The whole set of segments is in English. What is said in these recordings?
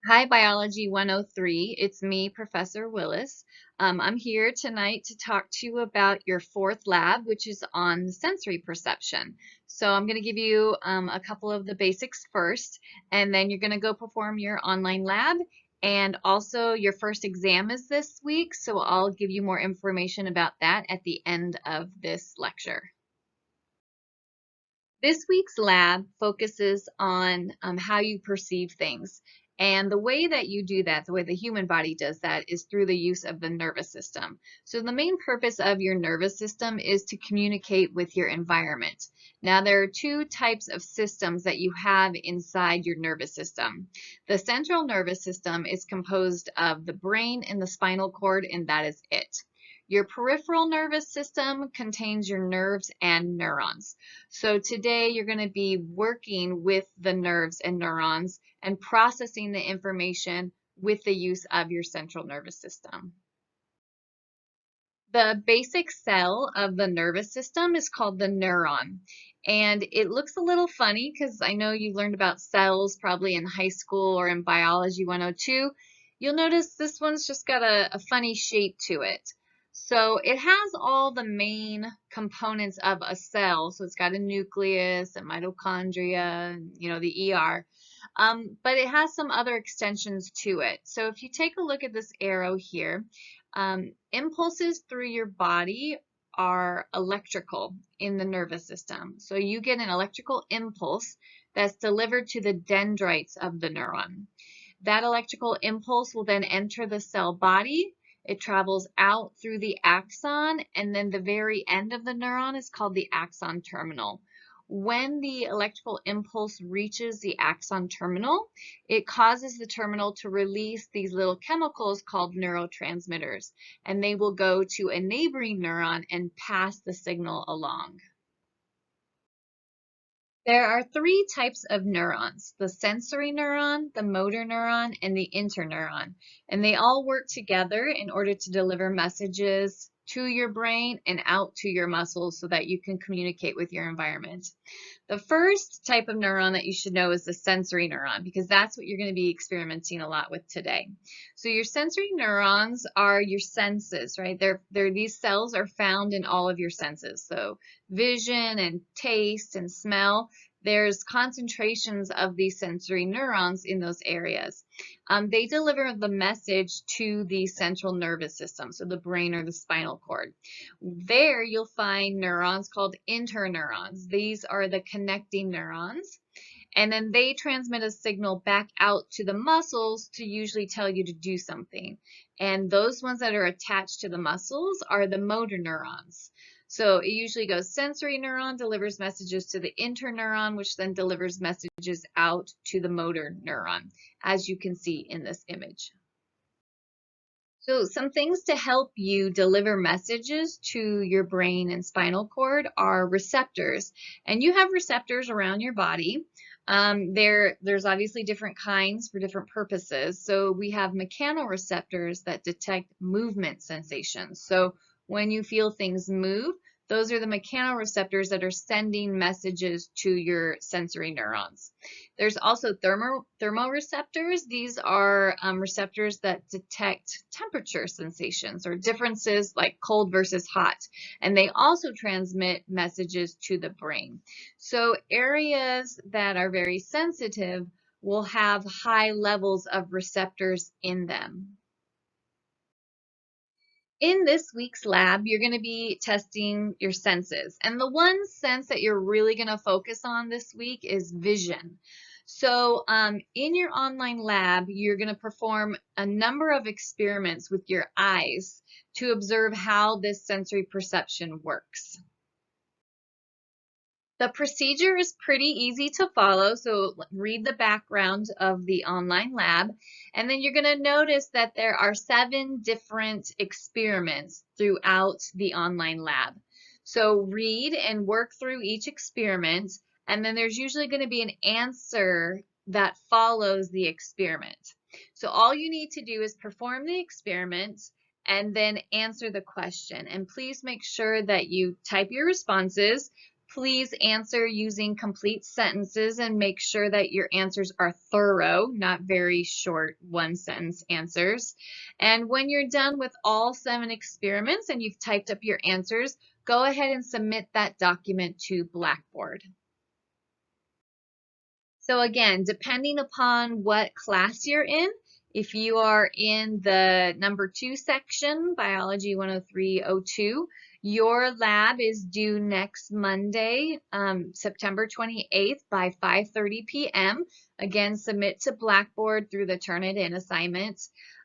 Hi, Biology 103. It's me, Professor Willis. I'm here tonight to talk to you about your fourth lab, which is on sensory perception. So I'm going to give you a couple of the basics first, and then you're going to go perform your online lab. And also, your first exam is this week, so I'll give you more information about that at the end of this lecture. This week's lab focuses on how you perceive things. And the way that you do that, the way the human body does that, is through the use of the nervous system. So the main purpose of your nervous system is to communicate with your environment. Now, there are two types of systems that you have inside your nervous system. The central nervous system is composed of the brain and the spinal cord, and that is it. Your peripheral nervous system contains your nerves and neurons. So today you're going to be working with the nerves and neurons and processing the information with the use of your central nervous system. The basic cell of the nervous system is called the neuron. And it looks a little funny because I know you learned about cells probably in high school or in Biology 102. You'll notice this one's just got a funny shape to it. So it has all the main components of a cell. So it's got a nucleus, a mitochondria, the ER. But it has some other extensions to it. So if you take a look at this arrow here, impulses through your body are electrical in the nervous system. So you get an electrical impulse that's delivered to the dendrites of the neuron. That electrical impulse will then enter the cell body. It travels out through the axon, and then the very end of the neuron is called the axon terminal. When the electrical impulse reaches the axon terminal, it causes the terminal to release these little chemicals called neurotransmitters, and they will go to a neighboring neuron and pass the signal along. There are three types of neurons: the sensory neuron, the motor neuron, and the interneuron. And they all work together in order to deliver messages to your brain and out to your muscles so that you can communicate with your environment. The first type of neuron that you should know is the sensory neuron, because that's what you're going to be experimenting a lot with today. So your sensory neurons are your senses, right? These cells are found in all of your senses. So vision and taste and smell, there's concentrations of these sensory neurons in those areas. They deliver the message to the central nervous system, so the brain or the spinal cord. There you'll find neurons called interneurons. These are the connecting neurons. And then they transmit a signal back out to the muscles to usually tell you to do something. And those ones that are attached to the muscles are the motor neurons. So it usually goes sensory neuron delivers messages to the interneuron, which then delivers messages out to the motor neuron, as you can see in this image. So some things to help you deliver messages to your brain and spinal cord are receptors. And you have receptors around your body. There's obviously different kinds for different purposes. So we have mechanoreceptors that detect movement sensations. So when you feel things move, those are the mechanoreceptors that are sending messages to your sensory neurons. There's also thermoreceptors. These are receptors that detect temperature sensations or differences like cold versus hot. And they also transmit messages to the brain. So areas that are very sensitive will have high levels of receptors in them. In this week's lab, you're going to be testing your senses. And the one sense that you're really going to focus on this week is vision. So in your online lab, you're going to perform a number of experiments with your eyes to observe how this sensory perception works. The procedure is pretty easy to follow, so read the background of the online lab, and then you're going to notice that there are 7 different experiments throughout the online lab. So read and work through each experiment, and then there's usually going to be an answer that follows the experiment. So all you need to do is perform the experiment and then answer the question. And please make sure that you type your responses. Please answer using complete sentences and make sure that your answers are thorough, not very short one-sentence answers. And when you're done with all 7 experiments and you've typed up your answers, go ahead and submit that document to Blackboard. So again, depending upon what class you're in, if you are in the number 2 section, Biology 10302, your lab is due next Monday, September 28th by 5:30 p.m. Again, submit to Blackboard through the Turnitin assignment.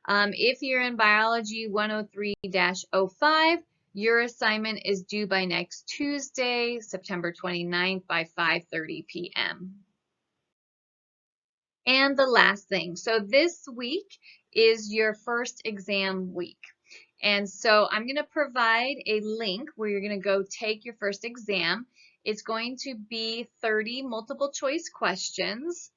If you're in Biology 103-05, your assignment is due by next Tuesday, September 29th by 5:30 p.m. And the last thing, so this week is your first exam week. And so I'm going to provide a link where you're going to go take your first exam. It's going to be 30 multiple choice questions.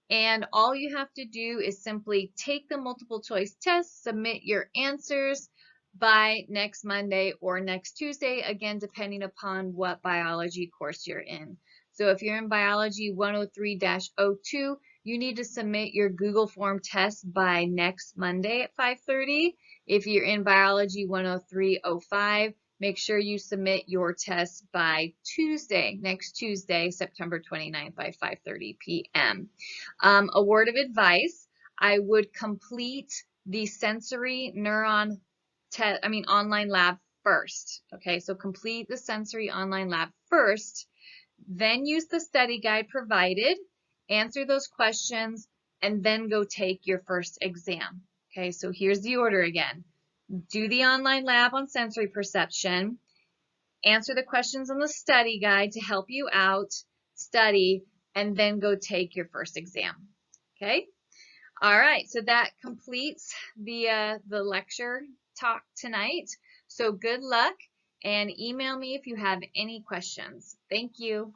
And all you have to do is simply take the multiple choice test, submit your answers by next Monday or next Tuesday, again, depending upon what biology course you're in. So if you're in Biology 103-02, you need to submit your Google Form test by next Monday at 5:30. If you're in Biology 103-05, make sure you submit your test by Tuesday, next Tuesday, September 29th by 5:30 p.m. A word of advice, I would complete the sensory neuron online lab first. Okay, so complete the sensory online lab first, then use the study guide provided, answer those questions, and then go take your first exam. Okay, so here's the order again. Do the online lab on sensory perception, answer the questions on the study guide to help you out, study, and then go take your first exam. Okay? All right, so that completes the lecture talk tonight. So good luck, and email me if you have any questions. Thank you.